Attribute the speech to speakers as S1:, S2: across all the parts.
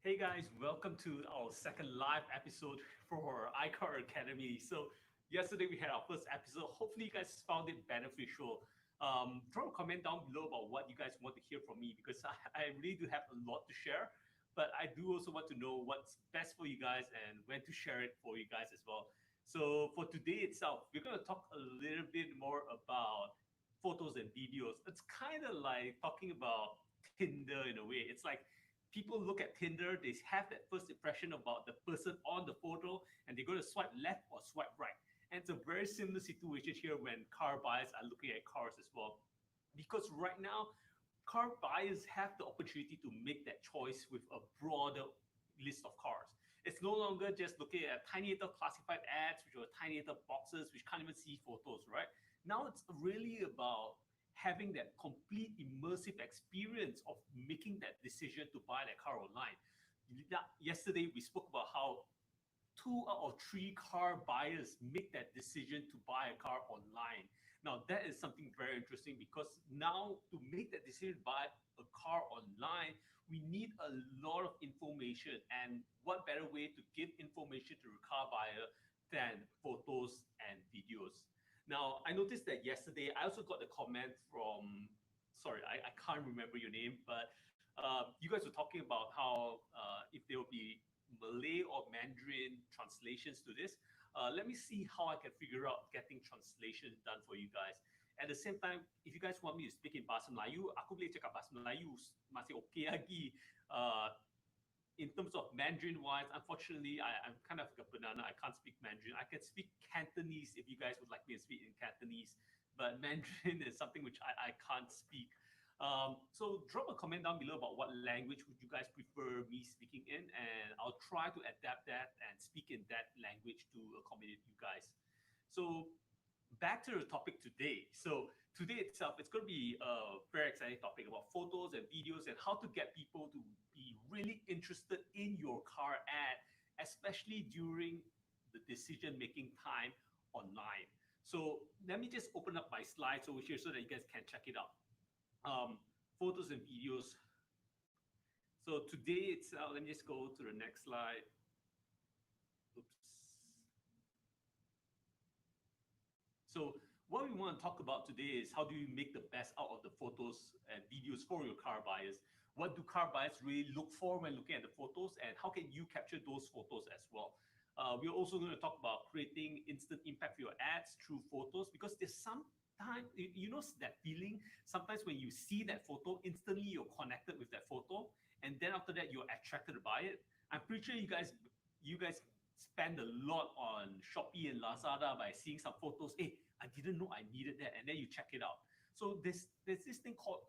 S1: Hey guys, welcome to our second live episode for iCar Academy. So yesterday we had our first episode. Hopefully you guys found it beneficial. Drop a comment down below about what you guys want to hear from me because I really do have a lot to share. But I do also want to know what's best for you guys and when to share it for you guys as well. So for today itself, we're going to talk a little bit more about photos and videos. It's kind of like talking about Tinder in a way. It's like people look at Tinder, they have that first impression about the person on the photo, and they're going to swipe left or swipe right. And it's a very similar situation here when car buyers are looking at cars as well. Because right now, car buyers have the opportunity to make that choice with a broader list of cars. It's no longer just looking at tiny little classified ads, which are tiny little boxes, which can't even see photos, right? Now it's really about having that complete immersive experience of making that decision to buy that car online. Yesterday, we spoke about how two out of three car buyers make that decision to buy a car online. Now, that is something very interesting because now to make that decision to buy a car online, we need a lot of information. And what better way to give information to a car buyer than photos and videos? Now, I noticed that yesterday, I also got a comment from, sorry, I can't remember your name, but you guys were talking about how if there will be Malay or Mandarin translations to this. Let me see how I can figure out getting translation done for you guys. At the same time, if you guys want me to speak in Bahasa Melayu, aku boleh cakap Bahasa Melayu masih okay lagi. In terms of Mandarin wise, unfortunately, I'm kind of like a banana. I can't speak Mandarin. I can speak Cantonese if you guys would like me to speak in Cantonese, but Mandarin is something which I can't speak. So drop a comment down below about what language would you guys prefer me speaking in, and I'll try to adapt that and speak in that language to accommodate you guys. So back to the topic today. So today itself, it's going to be a very exciting topic about photos and videos and how to get people to be really interested in your car ad, especially during the decision-making time online. So let me just open up my slides over here so that you guys can check it out. Photos and videos. So today it's, let me just go to the next slide. Oops. So what we want to talk about today is how do you make the best out of the photos and videos for your car buyers? What do car buyers really look for when looking at the photos, and how can you capture those photos as well? We're also going to talk about creating instant impact for your ads through photos, because there's sometimes, you know, that feeling sometimes when you see that photo, instantly you're connected with that photo, and then after that you're attracted to buy it. I'm pretty sure you guys spend a lot on Shopee and Lazada by seeing some photos. Hey, I didn't know I needed that, and then you check it out. So there's this thing called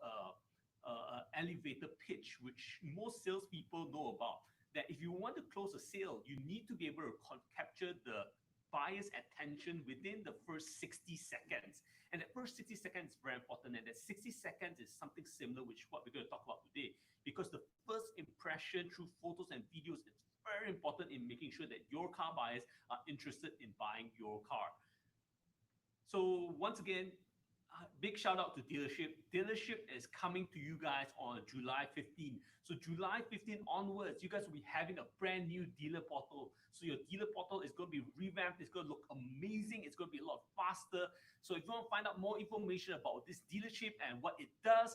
S1: elevator pitch, which most salespeople know about. That if you want to close a sale, you need to be able to capture the buyer's attention within the first 60 seconds. And that first 60 seconds is very important. And that 60 seconds is something similar, which what we're going to talk about today. Because the first impression through photos and videos is very important in making sure that your car buyers are interested in buying your car. So once again, big shout out to dealership. Dealership is coming to you guys on July 15. So July 15 onwards, you guys will be having a brand new dealer portal. So your dealer portal is going to be revamped. It's going to look amazing. It's going to be a lot faster. So if you want to find out more information about this dealership and what it does,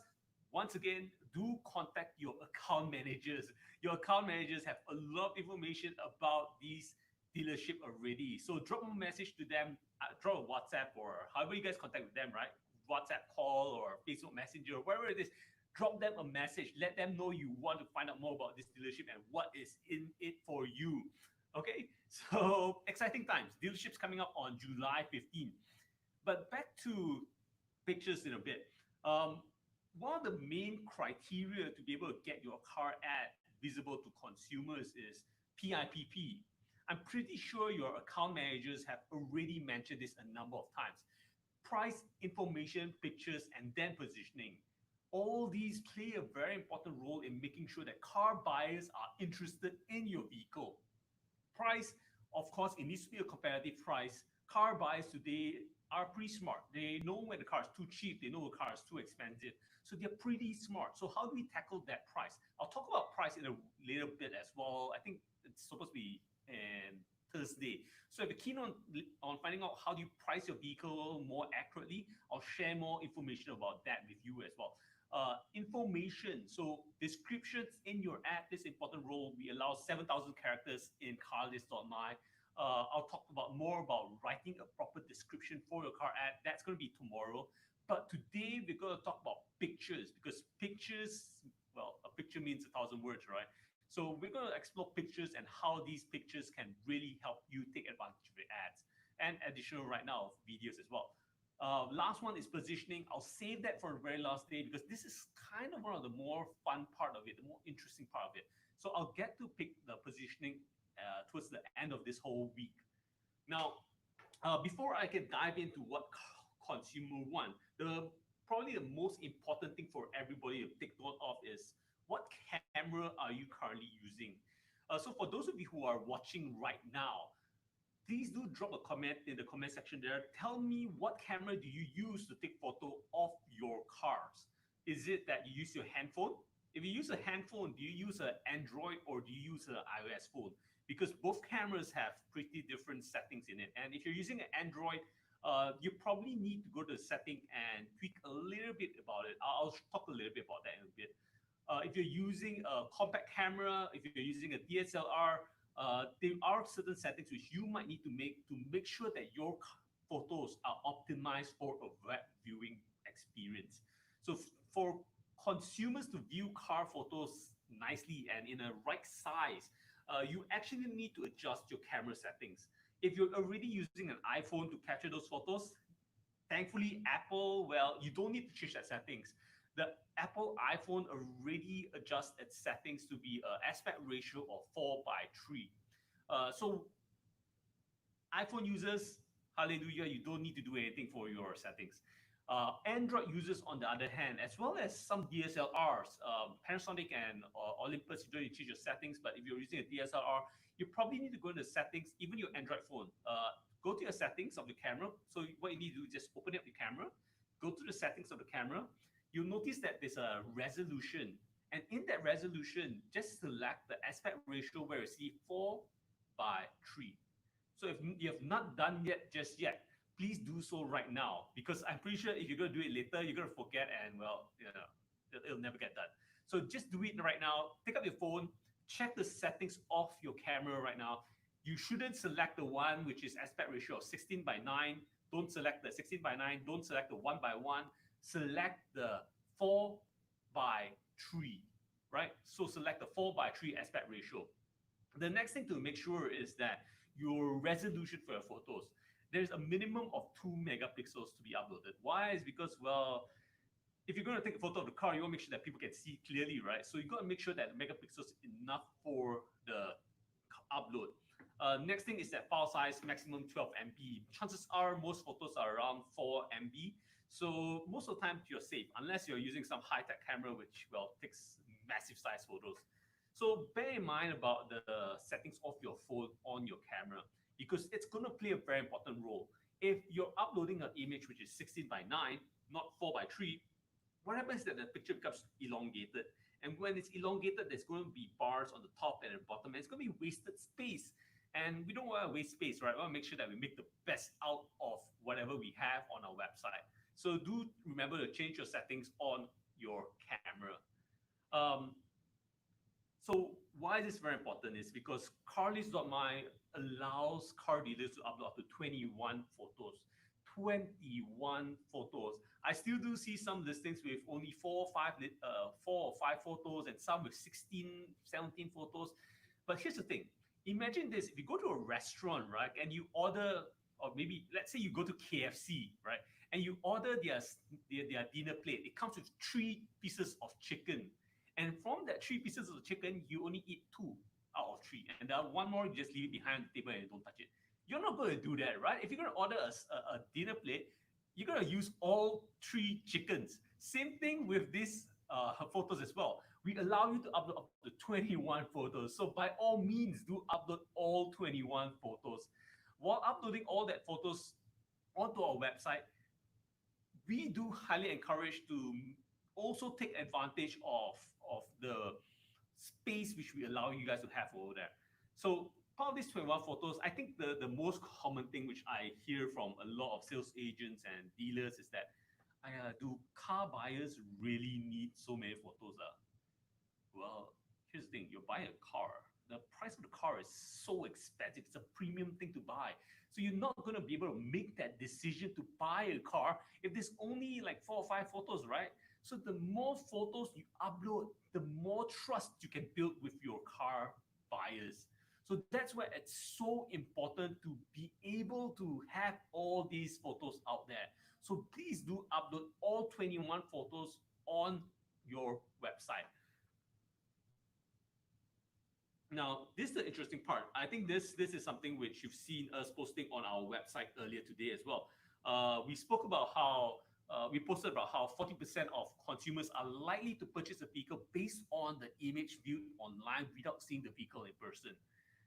S1: once again, do contact your account managers. Your account managers have a lot of information about these dealership already. So drop a message to them, drop a WhatsApp or however you guys contact with them, right? WhatsApp call or Facebook Messenger, wherever it is, drop them a message. Let them know you want to find out more about this dealership and what is in it for you. Okay, so exciting times. Dealerships coming up on July 15. But back to pictures in a bit. One of the main criteria to be able to get your car ad visible to consumers is PIPP. I'm pretty sure your account managers have already mentioned this a number of times. Price, information, pictures, and then positioning. All these play a very important role in making sure that car buyers are interested in your vehicle. Price, of course, it needs to be a competitive price. Car buyers today are pretty smart. They know when the car is too cheap, they know the car is too expensive. So they're pretty smart. So how do we tackle that price? I'll talk about price in a little bit as well. I think it's supposed to be in Thursday. So if you're keen on finding out how do you price your vehicle more accurately, I'll share more information about that with you as well. Information, so descriptions in your ad plays an important role. We allow 7,000 characters in carlist.my. I'll talk about more about writing a proper description for your car ad. That's going to be tomorrow. But today we're going to talk about pictures because pictures, well, a picture means a thousand words, right? So we're going to explore pictures and how these pictures can really help you take advantage of the ads and additional right now videos as well. Last one is positioning. I'll save that for the very last day because this is kind of one of the more fun part of it, the more interesting part of it. So I'll get to pick the positioning towards the end of this whole week. Now, before I can dive into what consumer want, the probably the most important thing for everybody to take note of is what camera are you currently using. So for those of you who are watching right now, please do drop a comment in the comment section there. Tell me what camera do you use to take photo of your cars? Is it that you use your handphone? If you use a handphone, do you use an Android or do you use an iOS phone? Because both cameras have pretty different settings in it. And if you're using an Android, you probably need to go to the setting and tweak a little bit about it. I'll talk a little bit about that in a bit. If you're using a compact camera, if you're using a DSLR, there are certain settings which you might need to make sure that your photos are optimized for a web viewing experience. So for consumers to view car photos nicely and in a right size, you actually need to adjust your camera settings. If you're already using an iPhone to capture those photos, thankfully Apple, well, you don't need to change that settings. The Apple iPhone already adjusts its settings to be an aspect ratio of 4 by 3. So iPhone users, hallelujah, you don't need to do anything for your settings. Android users, on the other hand, as well as some DSLRs, Panasonic and Olympus, you don't need to change your settings. But if you're using a DSLR, you probably need to go into settings, even your Android phone. Go to your settings of the camera. So what you need to do is just open up the camera, go to the settings of the camera. You'll notice that there's a resolution. And in that resolution, just select the aspect ratio where you see 4 by 3. So if you have not done yet just yet, please do so right now because I'm pretty sure if you're going to do it later, you're going to forget and, well, you know, it'll never get done. So just do it right now. Pick up your phone, check the settings of your camera right now. You shouldn't select the one which is aspect ratio of 16 by 9. Don't select the 16 by 9. Don't select the 1 by 1. Select the 4 by 3, right? So select the 4 by 3 aspect ratio. The next thing to make sure is that your resolution for your photos, there's a minimum of 2 megapixels to be uploaded. Why? Is because, well, if you're going to take a photo of the car, you want to make sure that people can see clearly, right? So you got to make sure that the megapixels is enough for the upload. Next thing is that file size, maximum 12 MB. Chances are most photos are around 4 MB. So most of the time you're safe, unless you're using some high-tech camera, which, well, takes massive size photos. So bear in mind about the settings of your phone on your camera because it's going to play a very important role. If you're uploading an image which is 16 by 9, not 4 by 3, what happens is that the picture becomes elongated. And when it's elongated, there's going to be bars on the top and the bottom, and it's going to be wasted space. And we don't want to waste space, right? We want to make sure that we make the best out of whatever we have on our website. So do remember to change your settings on your camera. So why is this very important is because carlist.my allows car dealers to upload up to 21 photos. 21 photos. I still do see some listings with only 4 or 5 photos and some with 16, 17 photos. But here's the thing. Imagine this, if you go to a restaurant, right, and you order, or maybe let's say you go to KFC, right, and you order their dinner plate. It comes with 3 pieces of chicken. And from that 3 pieces of chicken, you only eat 2 out of 3. And the one more, you just leave it behind the table and you don't touch it. You're not going to do that, right? If you're going to order a dinner plate, you're going to use all 3 chickens. Same thing with these photos as well. We allow you to upload up to 21 photos. So by all means, do upload all 21 photos. While uploading all that photos onto our website, we do highly encourage to also take advantage of the space which we allow you guys to have over there. So part of these 21 photos, I think the most common thing which I hear from a lot of sales agents and dealers is that, do car buyers really need so many photos? Well, here's the thing, you're buying a car. The price of the car is so expensive. It's a premium thing to buy. So you're not going to be able to make that decision to buy a car if there's only like 4 or 5 photos, right? So the more photos you upload, the more trust you can build with your car buyers. So that's why it's so important to be able to have all these photos out there. So please do upload all 21 photos on your website. Now, this is the interesting part. I think this is something which you've seen us posting on our website earlier today as well. We spoke about how we posted about how 40% of consumers are likely to purchase a vehicle based on the image viewed online without seeing the vehicle in person.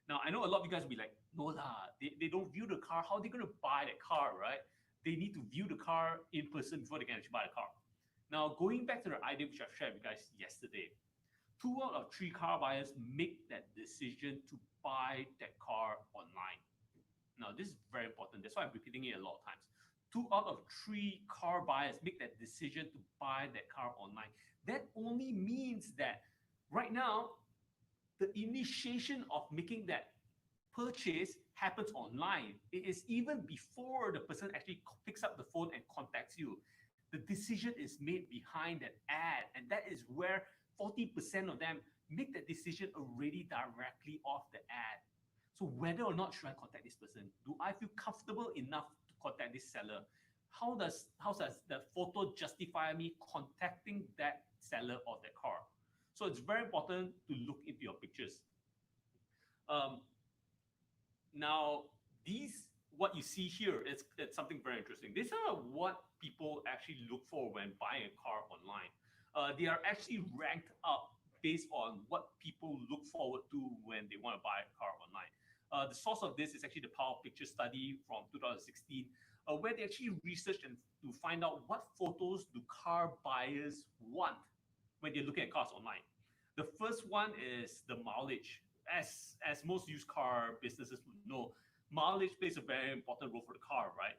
S1: Now, I know a lot of you guys will be like, no lah, they don't view the car. How are they going to buy that car, right? They need to view the car in person before they can actually buy the car. Now, going back to the idea which I've shared with you guys yesterday, 2 out of 3 car buyers make that decision to buy that car online. Now, this is very important. That's why I'm repeating it a lot of times. 2 out of 3 car buyers make that decision to buy that car online. That only means that right now, the initiation of making that purchase happens online. It is even before the person actually picks up the phone and contacts you. The decision is made behind that ad, and that is where 40% of them make that decision already directly off the ad. So whether or not should I contact this person? Do I feel comfortable enough to contact this seller? How does the photo justify me contacting that seller of that car? So it's very important to look into your pictures. Now, what you see here is it's something very interesting. These are what people actually look for when buying a car online. They are actually ranked up based on what people look forward to when they want to buy a car online. The source of this is actually the Power Picture study from 2016, where they actually researched and to find out what photos do car buyers want when they're looking at cars online. The first one is the mileage. As most used car businesses would know, mileage plays a very important role for the car, right?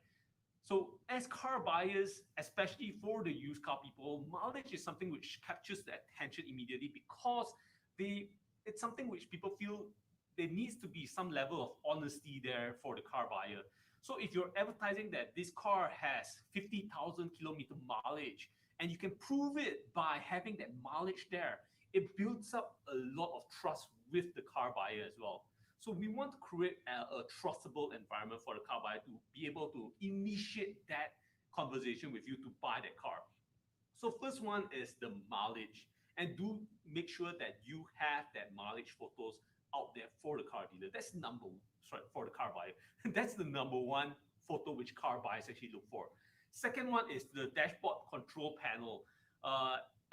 S1: So as car buyers, especially for the used car people, mileage is something which captures the attention immediately because it's something which people feel there needs to be some level of honesty there for the car buyer. So if you're advertising that this car has 50,000 kilometer mileage and you can prove it by having that mileage there, it builds up a lot of trust with the car buyer as well. So we want to create a trustable environment for the car buyer to be able to initiate that conversation with you to buy that car. So first one is the mileage. And do make sure that you have that mileage photos out there for the car dealer. For the car buyer. That's the number one photo which car buyers actually look for. Second one is the dashboard control panel.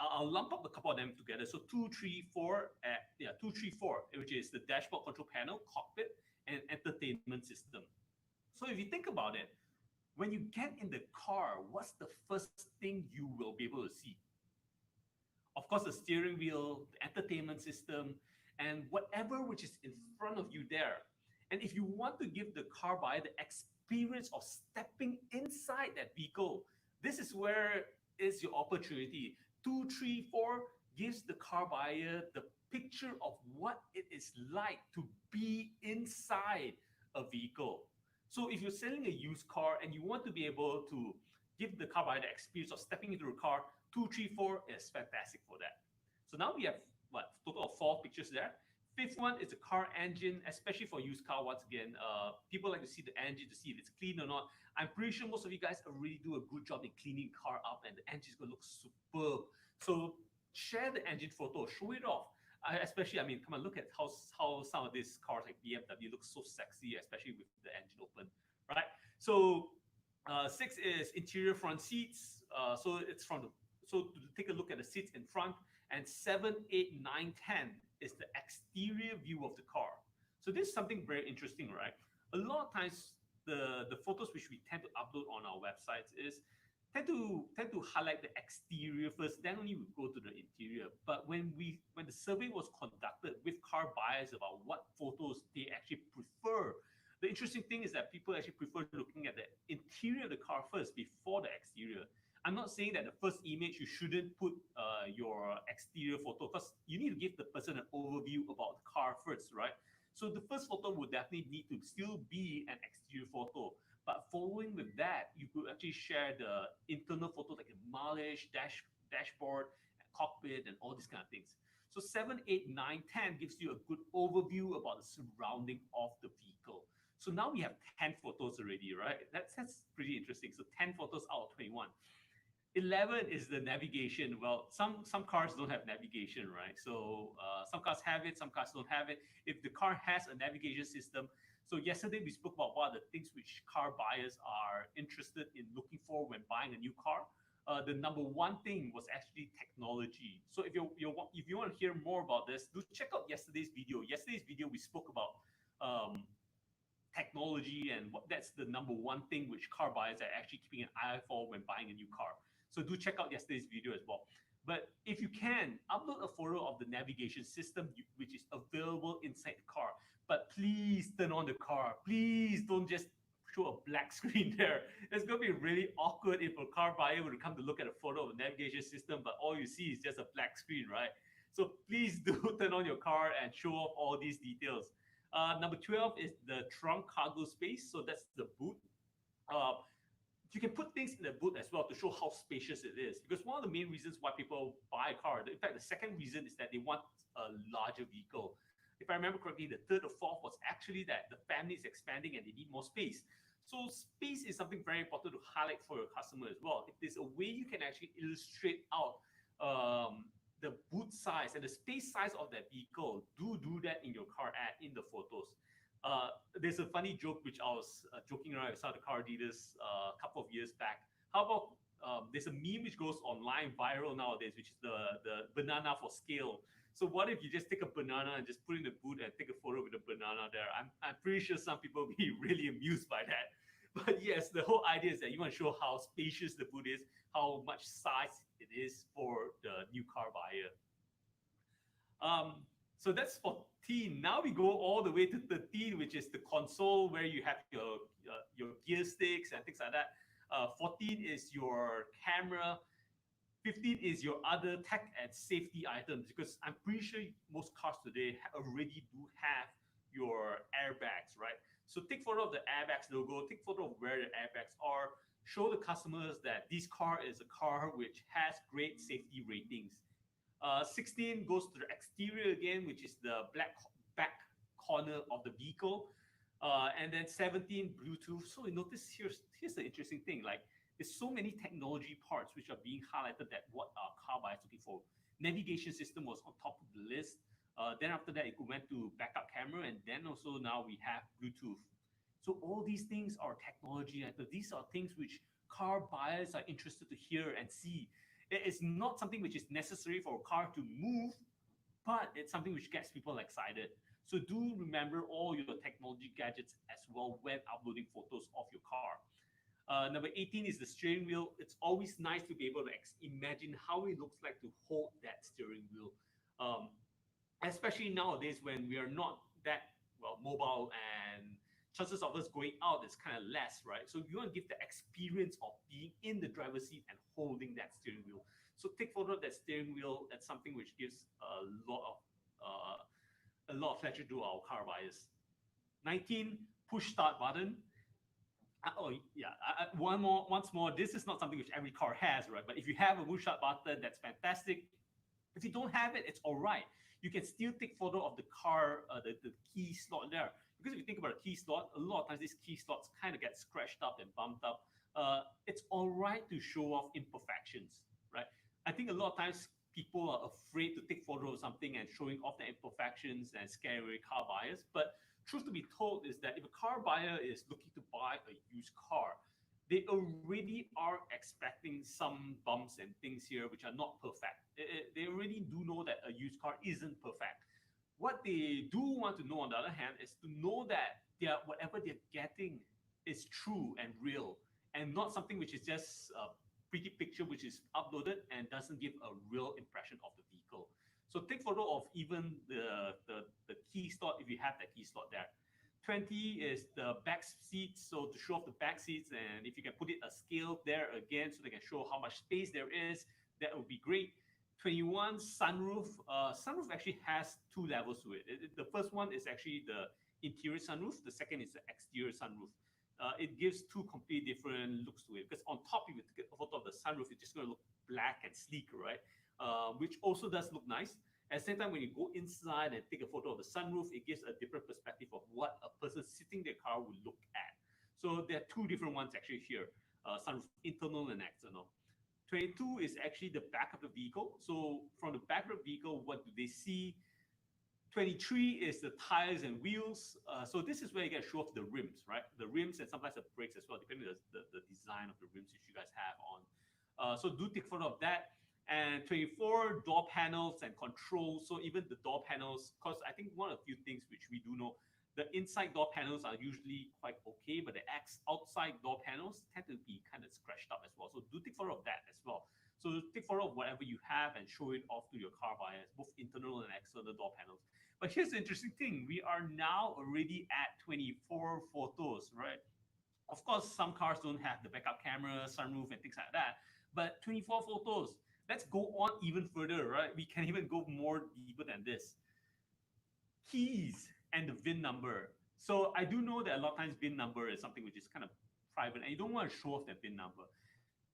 S1: I'll lump up a couple of them together. So 2, 3, 4, 2, 3, 4, which is the dashboard control panel, cockpit, and entertainment system. So if you think about it, when you get in the car, what's the first thing you will be able to see? Of course, the steering wheel, the entertainment system, and whatever which is in front of you there. And if you want to give the car buyer the experience of stepping inside that vehicle, this is where is your opportunity. 2, 3, 4 gives the car buyer the picture of what it is like to be inside a vehicle. So if you're selling a used car and you want to be able to give the car buyer the experience of stepping into the car, 2, 3, 4 is fantastic for that. So now we have total of 4 pictures there. Fifth one is the car engine, especially for used car. Once again, people like to see the engine to see if it's clean or not. I'm pretty sure most of you guys already do a good job in cleaning the car up, and the engine is going to look superb. So share the engine photo, show it off. Especially, I mean, come on, look at how some of these cars like BMW look so sexy, especially with the engine open, right? So 6 is interior front seats. So to take a look at the seats in front. And 7, 8, 9, 10 is the exterior view of the car. So this is something very interesting, right? A lot of times, the photos which we tend to upload our websites is tend to highlight the exterior first, then only we go to the interior. But when the survey was conducted with car buyers about what photos they actually prefer, the interesting thing is that people actually prefer looking at the interior of the car first before the exterior. I'm not saying that the first image you shouldn't put your exterior photo, because you need to give the person an overview about the car first, right? So the first photo would definitely need to still be an exterior photo. But following with that, you could actually share the internal photos like the mileage, dashboard, cockpit, and all these kind of things. So 7, 8, 9, 10 gives you a good overview about the surrounding of the vehicle. So now we have 10 photos already, right? That's pretty interesting. So 10 photos out of 21. 11 is the navigation. Well, some cars don't have navigation, right? So some cars have it, some cars don't have it. If the car has a navigation system, so yesterday we spoke about what are the things which car buyers are interested in looking for when buying a new car. The number one thing was actually technology. So if you want to hear more about this, do check out yesterday's video. Yesterday's video we spoke about technology and what that's the number one thing which car buyers are actually keeping an eye for when buying a new car. So do check out yesterday's video as well. But if you can, upload a photo of the navigation system which is available inside the car. But please turn on the car. Please don't just show a black screen there. It's going to be really awkward if a car buyer were to come to look at a photo of the navigation system, but all you see is just a black screen, right? So please do turn on your car and show off all these details. Number 12 is the trunk cargo space. So that's the boot. You can put things in the boot as well to show how spacious it is. Because one of the main reasons why people buy a car, in fact, the second reason is that they want a larger vehicle. If I remember correctly, the third or fourth was actually that the family is expanding and they need more space. So space is something very important to highlight for your customer as well. If there's a way you can actually illustrate out the boot size and the space size of that vehicle, do that in your car ad, in the photos. There's a funny joke which I was joking around with some of the car dealers a couple of years back. How about there's a meme which goes online viral nowadays, which is the banana for scale. So what if you just take a banana and just put in the boot and take a photo with the banana there? I'm pretty sure some people will be really amused by that. But yes, the whole idea is that you want to show how spacious the boot is, how much size it is for the new car buyer. So that's 14. Now we go all the way to 13, which is the console where you have your gear sticks and things like that. 14 is your camera. 15 is your other tech and safety items, because I'm pretty sure most cars today already do have your airbags, right? So take photo of the airbags logo, take photo of where the airbags are, show the customers that this car is a car which has great safety ratings. 16 goes to the exterior again, which is the black back corner of the vehicle. And then 17, Bluetooth. So you notice here's the interesting thing. Like, there's so many technology parts which are being highlighted that what our car buyers looking for. Navigation system was on top of the list. Then after that, it went to backup camera, and then also now we have Bluetooth. So all these things are technology. And these are things which car buyers are interested to hear and see. It's not something which is necessary for a car to move, but it's something which gets people excited. So do remember all your technology gadgets as well when uploading photos of your car. Number 18 is the steering wheel. It's always nice to be able to imagine how it looks like to hold that steering wheel. Especially nowadays when we are not that mobile, and chances of us going out is kind of less, right? So you want to give the experience of being in the driver's seat and holding that steering wheel. So take photo of that steering wheel. That's something which gives a lot of pleasure to our car buyers. 19, push start button. Once more, this is not something which every car has, right? But if you have a push start button, that's fantastic. If you don't have it, it's all right. You can still take photo of the car, the key slot there. Because if you think about a key slot, a lot of times these key slots kind of get scratched up and bumped up. It's all right to show off imperfections, right? I think a lot of times people are afraid to take photo of something and showing off the imperfections and scare away car buyers. But truth to be told is that if a car buyer is looking to buy a used car, they already are expecting some bumps and things here which are not perfect. They already do know that a used car isn't perfect. What they do want to know, on the other hand, is to know that whatever they're getting is true and real and and not something which is just a pretty picture which is uploaded and doesn't give a real impression of the vehicle. So take photo of even the key slot if you have that key slot there. 20 is the back seats, so to show off the back seats, and if you can put it a scale there again so they can show how much space there is, that would be great. 21 sunroof. Sunroof actually has two levels to it. The first one is actually the interior sunroof. The second is the exterior sunroof. It gives two completely different looks to it, because on top, if you take a photo of the sunroof, it's just going to look black and sleek, right? Which also does look nice. At the same time, when you go inside and take a photo of the sunroof, it gives a different perspective of what a person sitting in their car would look at. So there are two different ones actually here, sunroof, internal and external. 22 is actually the back of the vehicle. So from the back of the vehicle, what do they see? 23 is the tires and wheels. So this is where you get to show off the rims, right? The rims and sometimes the brakes as well, depending on the design of the rims which you guys have on. So do take photo of that. And 24, door panels and controls. So even the door panels, because I think one of the few things which we do know, the inside door panels are usually quite okay, but the outside door panels tend to be kind of scratched up as well. So do take photo of that as well. So take photo of whatever you have and show it off to your car buyers, both internal and external door panels. But here's the interesting thing. We are now already at 24 photos, right? Of course, some cars don't have the backup camera, sunroof, and things like that. But 24 photos. Let's go on even further, right? We can even go more deeper than this. Keys and the VIN number. So I do know that a lot of times VIN number is something which is kind of private, and you don't want to show off that VIN number.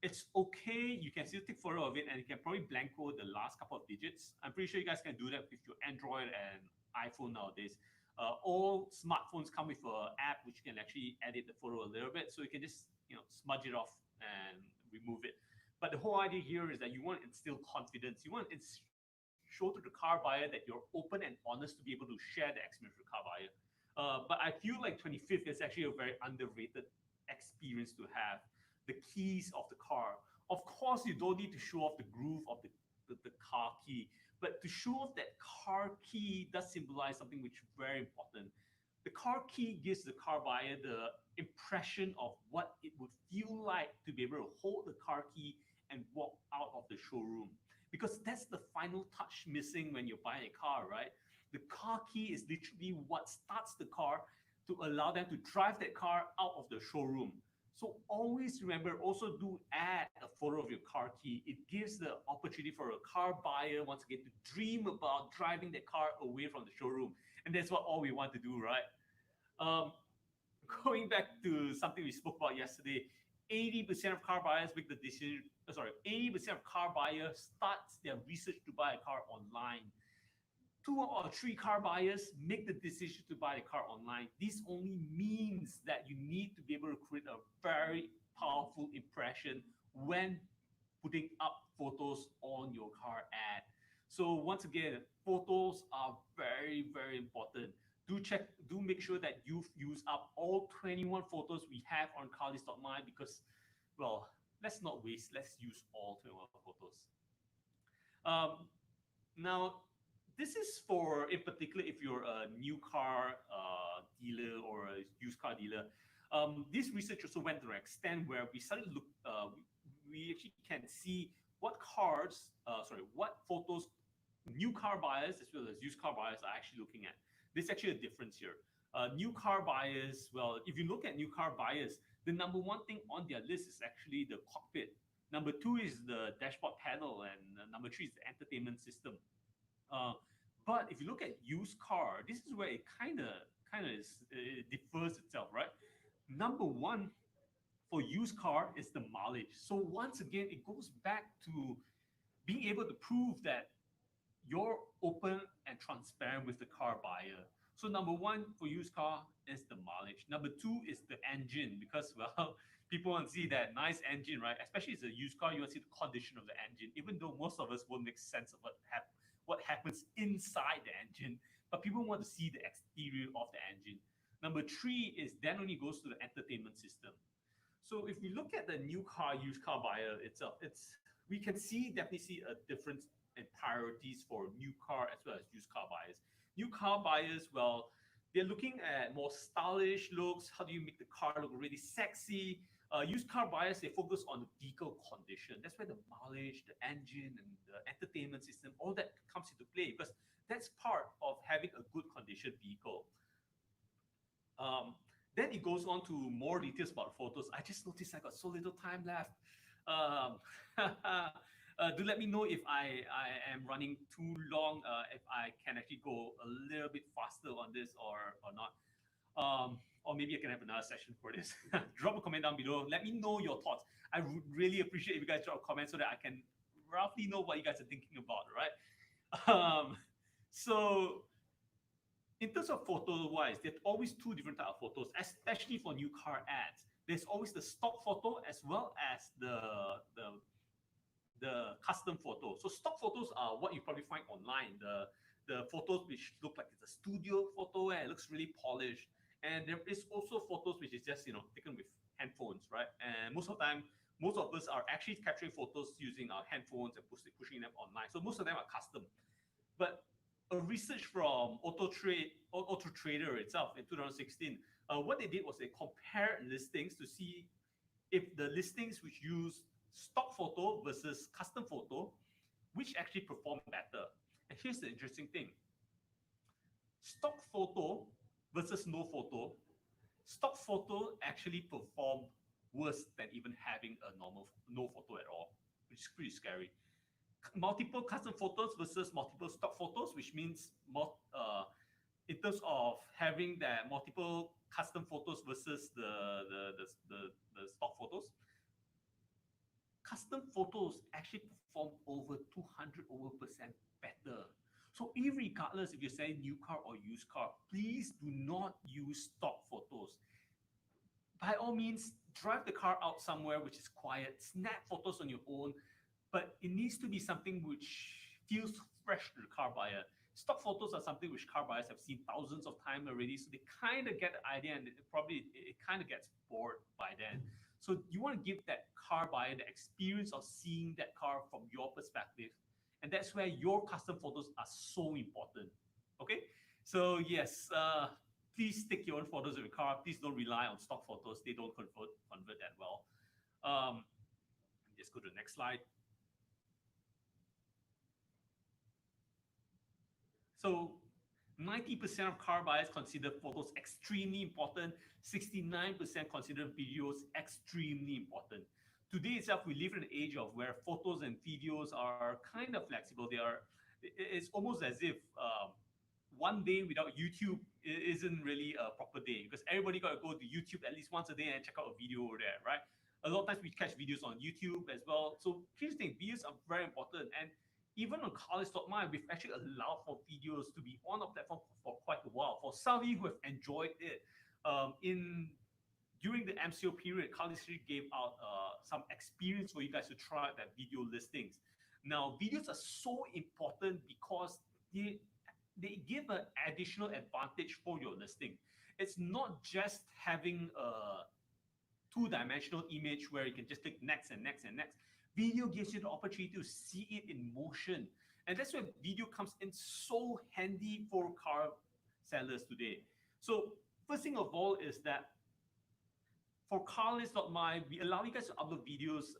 S1: It's okay. You can still take photo of it, and you can probably blanco the last couple of digits. I'm pretty sure you guys can do that with your Android and iPhone nowadays. All smartphones come with an app which can actually edit the photo a little bit, so you can just smudge it off and remove it. But the whole idea here is that you want to instill confidence. You want to show to the car buyer that you're open and honest to be able to share the experience with the car buyer. But I feel like 25th is actually a very underrated experience to have. The keys of the car. Of course, you don't need to show off the groove of the car key, but to show off that car key does symbolize something which is very important. The car key gives the car buyer the impression of what it would feel like to be able to hold the car key and walk out of the showroom. Because that's the final touch missing when you're buying a car, right? The car key is literally what starts the car to allow them to drive that car out of the showroom. So always remember, also do add a photo of your car key. It gives the opportunity for a car buyer once again to dream about driving the car away from the showroom. And that's what all we want to do, right? Going back to something we spoke about yesterday, 80% of car buyers make the decision, 80% of car buyers starts their research to buy a car online. 2 or 3 car buyers make the decision to buy a car online. This only means that you need to be able to create a very powerful impression when putting up photos on your car ad. So once again, photos are very, very important. Do make sure that you've used up all 21 photos we have on carlist.my, because, well, let's not waste, let's use all 21 photos. Now, this is for, in particular, if you're a new car dealer or a used car dealer. This research also went to an extent where we started look. We actually can see what photos new car buyers as well as used car buyers are actually looking at. There's actually a difference here. New car buyers, well, if you look at new car buyers, the number one thing on their list is actually the cockpit. Number 2 is the dashboard panel, and number 3 is the entertainment system. But if you look at used car, this is where it kind of differs itself, right? Number 1 for used car is the mileage. So once again, it goes back to being able to prove that you're open and transparent with the car buyer. So number 1 for used car is the mileage. Number 2 is the engine, because, well, people want to see that nice engine, right? Especially as a used car, you want to see the condition of the engine, even though most of us won't make sense of what happens inside the engine, but people want to see the exterior of the engine. Number 3 is then only goes to the entertainment system. So if we look at the new car, used car buyer itself, we can definitely see a difference in priorities for new car as well as used car buyers. New car buyers, well, they're looking at more stylish looks. How do you make the car look really sexy? Used car buyers, they focus on the vehicle condition. That's where the mileage, the engine, and the entertainment system, all that comes into play because that's part of having a good condition vehicle. Um, then it goes on to more details about photos. I just noticed I got so little time left. Um, do let me know if I am running too long, if I can actually go a little bit faster on this or not. Or maybe I can have another session for this. Drop a comment down below. Let me know your thoughts. I would really appreciate if you guys drop a comment so that I can roughly know what you guys are thinking about, right? So in terms of photo wise, there's always two different type of photos, especially for new car ads. There's always the stock photo as well as the custom photo. So stock photos are what you probably find online. The photos which look like it's a studio photo and it looks really polished. And there is also photos which is just taken with handphones, right? And most of the time, most of us are actually capturing photos using our handphones and pushing them online. So most of them are custom. But a research from Auto Trader itself in 2016, what they did was they compared listings to see if the listings which use stock photo versus custom photo, which actually perform better. And here's the interesting thing. Stock photo versus no photo, stock photo actually performed worse than even having a normal no photo at all, which is pretty scary. Multiple custom photos versus multiple stock photos, which means in terms of having that multiple custom photos versus the stock photos, custom photos actually perform over 200% better. So irregardless if you're selling new car or used car, please do not use stock photos. By all means, drive the car out somewhere which is quiet, snap photos on your own, but it needs to be something which feels fresh to the car buyer. Stock photos are something which car buyers have seen thousands of times already, so they kind of get the idea and it kind of gets bored by then. So you want to give that car buyer the experience of seeing that car from your perspective. And that's where your custom photos are so important. Okay? So yes, please take your own photos of your car. Please don't rely on stock photos. They don't convert that well. Let's go to the next slide. So 90% of car buyers consider photos extremely important. 69% consider videos extremely important. Today itself, we live in an age of where photos and videos are kind of flexible. It's almost as if one day without YouTube isn't really a proper day because everybody got to go to YouTube at least once a day and check out a video over there, right? A lot of times we catch videos on YouTube as well. So here's the thing, videos are very important. And even on carlist.my, we've actually allowed for videos to be on our platform for quite a while. For some of you who have enjoyed it, during the MCO period, Carlist gave out some experience for you guys to try that video listings. Now, videos are so important because they give an additional advantage for your listing. It's not just having a two-dimensional image where you can just click next and next and next. Video gives you the opportunity to see it in motion. And that's where video comes in so handy for car sellers today. So first thing of all is that for carlist.my, we allow you guys to upload videos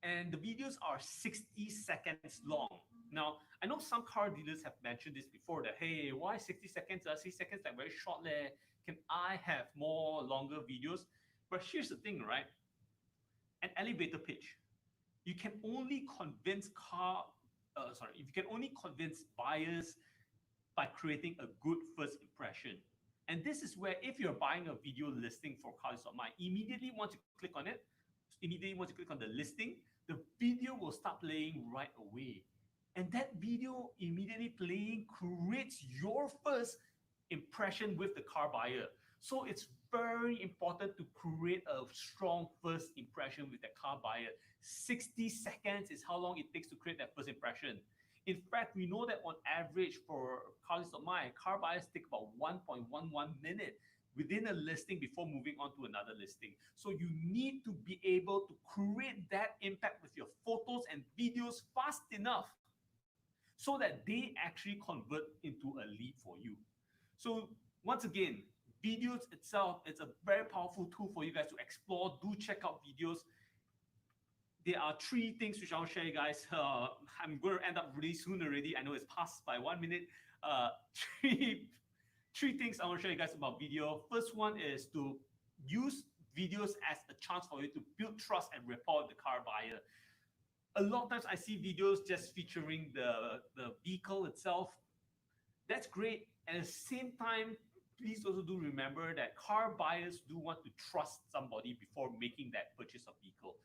S1: and the videos are 60 seconds long. Now, I know some car dealers have mentioned this before that, hey, why 60 seconds? 60 seconds like very short leh. Can I have more longer videos? But here's the thing, right? An elevator pitch. You can only convince buyers by creating a good first impression. And this is where if you're buying a video listing for carlist.my, immediately once you click on it, immediately once you click on the listing, the video will start playing right away. And that video immediately playing creates your first impression with the car buyer. So it's very important to create a strong first impression with the car buyer. 60 seconds is how long it takes to create that first impression. In fact, we know that on average for carlist.my, car buyers take about 1.11 minutes within a listing before moving on to another listing. So you need to be able to create that impact with your photos and videos fast enough so that they actually convert into a lead for you. So once again, videos itself, it's a very powerful tool for you guys to explore. Do check out videos. There are three things which I'll share you guys. I'm going to end up really soon already. I know it's passed by 1 minute. Uh, three three things I want to show you guys about video. First one is to use videos as a chance for you to build trust and rapport with the car buyer. A lot of times I see videos just featuring the vehicle itself. That's great. At the same time, please also do remember that car buyers do want to trust somebody before making that purchase of vehicle.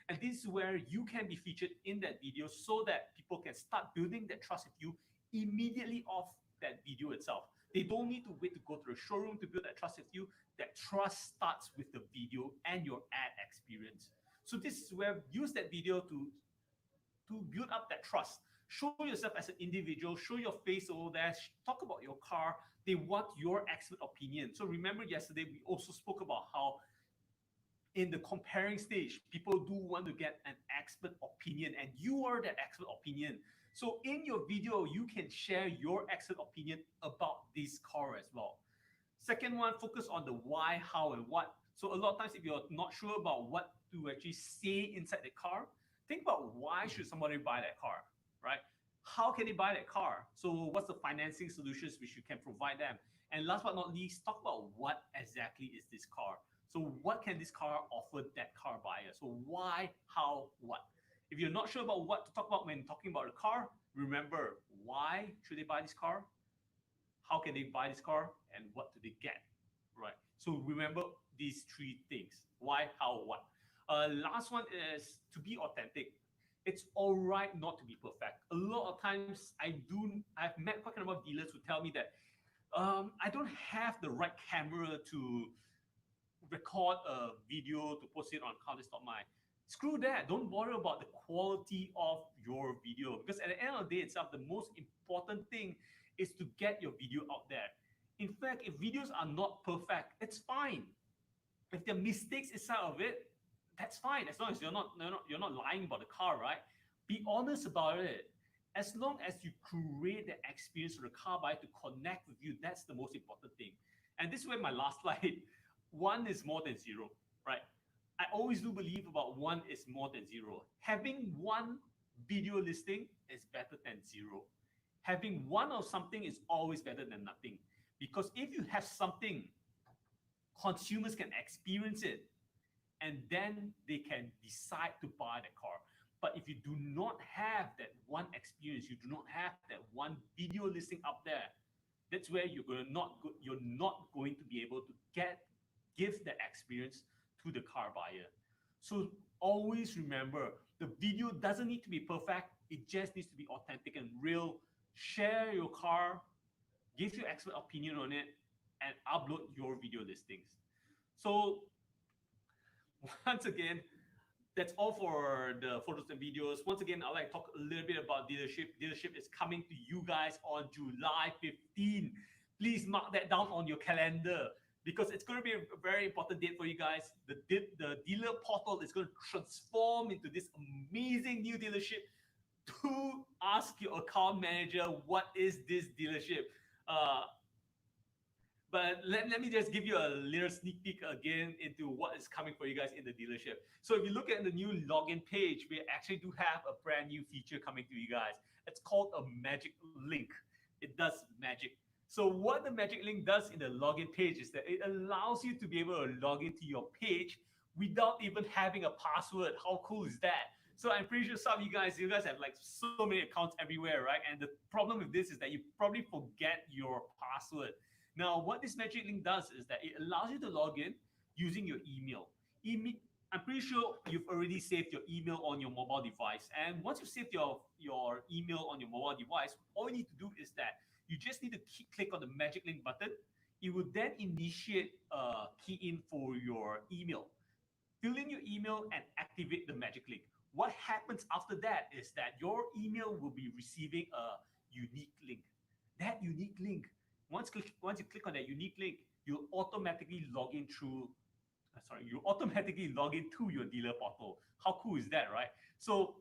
S1: And this is where you can be featured in that video so that people can start building that trust with you immediately off that video itself. They don't need to wait to go to the showroom to build that trust with you. That trust starts with the video and your ad experience. So this is where use that video to build up that trust. Show yourself as an individual, show your face over there, talk about your car. They want your expert opinion. So remember yesterday, we also spoke about how in the comparing stage, people do want to get an expert opinion, and you are that expert opinion. So in your video, you can share your expert opinion about this car as well. Second one, focus on the why, how, and what. So a lot of times, if you're not sure about what to actually say inside the car, think about why should somebody buy that car, right? How can they buy that car? So what's the financing solutions which you can provide them? And last but not least, talk about what exactly is this car. So what can this car offer that car buyer? So why, how, what? If you're not sure about what to talk about when talking about a car, remember why should they buy this car? How can they buy this car? And what do they get? Right. So remember these three things: why, how, what. Last one is to be authentic. It's all right not to be perfect. A lot of times I've met quite a number of dealers who tell me that I don't have the right camera to record a video to post it on Counter.my. Screw that. Don't worry about the quality of your video, because at the end of the day itself, the most important thing is to get your video out there. In fact, if videos are not perfect, it's fine. If there are mistakes inside of it, that's fine. As long as you're not lying about the car, right? Be honest about it. As long as you create the experience for the car buyer to connect with you, that's the most important thing. And this is where my last slide. One is more than zero, right? I always do believe about one is more than zero. Having one video listing is better than zero. Having one of something is always better than nothing. Because if you have something, consumers can experience it and then they can decide to buy the car. But if you do not have that one experience, you do not have that one video listing up there, that's where you're not going to be able to give that experience to the car buyer. So always remember, the video doesn't need to be perfect. It just needs to be authentic and real. Share your car, give your expert opinion on it, and upload your video listings. So once again, that's all for the photos and videos. Once again, I'd like to talk a little bit about dealership. Dealership is coming to you guys on July 15. Please mark that down on your calendar, because it's going to be a very important date for you guys. The dealer portal is going to transform into this amazing new dealership. To ask your account manager, what is this dealership? But let me just give you a little sneak peek again into what is coming for you guys in the dealership. So if you look at the new login page, we actually do have a brand new feature coming to you guys. It's called a magic link. It does magic. So what the magic link does in the login page is that it allows you to be able to log into your page without even having a password. How cool is that? So I'm pretty sure some of you guys have like so many accounts everywhere, right? And the problem with this is that you probably forget your password. Now, what this magic link does is that it allows you to log in using your email. I'm pretty sure you've already saved your email on your mobile device. And once you've saved your email on your mobile device, all you need to do is that you just need to click on the magic link button. It will then initiate a key in for your email. Fill in your email and activate the magic link. What happens after that is that your email will be receiving a unique link. That unique link, once you click on that unique link, you'll automatically log in to your dealer portal. How cool is that, right? So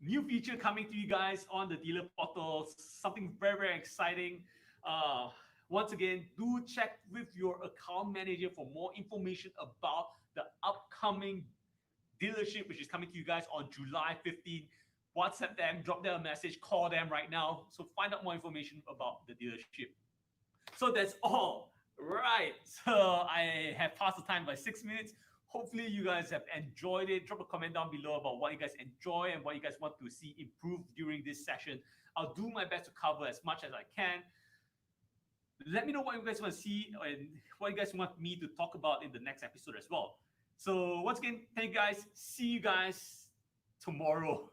S1: new feature coming to you guys on the dealer portal, something very, very exciting. Once again, do check with your account manager for more information about the upcoming dealership, which is coming to you guys on July 15th. WhatsApp them, drop them a message, call them right now. So find out more information about the dealership. So that's all. Right. So I have passed the time by 6 minutes. Hopefully you guys have enjoyed it. Drop a comment down below about what you guys enjoy and what you guys want to see improve during this session. I'll do my best to cover as much as I can. Let me know what you guys want to see and what you guys want me to talk about in the next episode as well. So once again, thank you guys. See you guys tomorrow.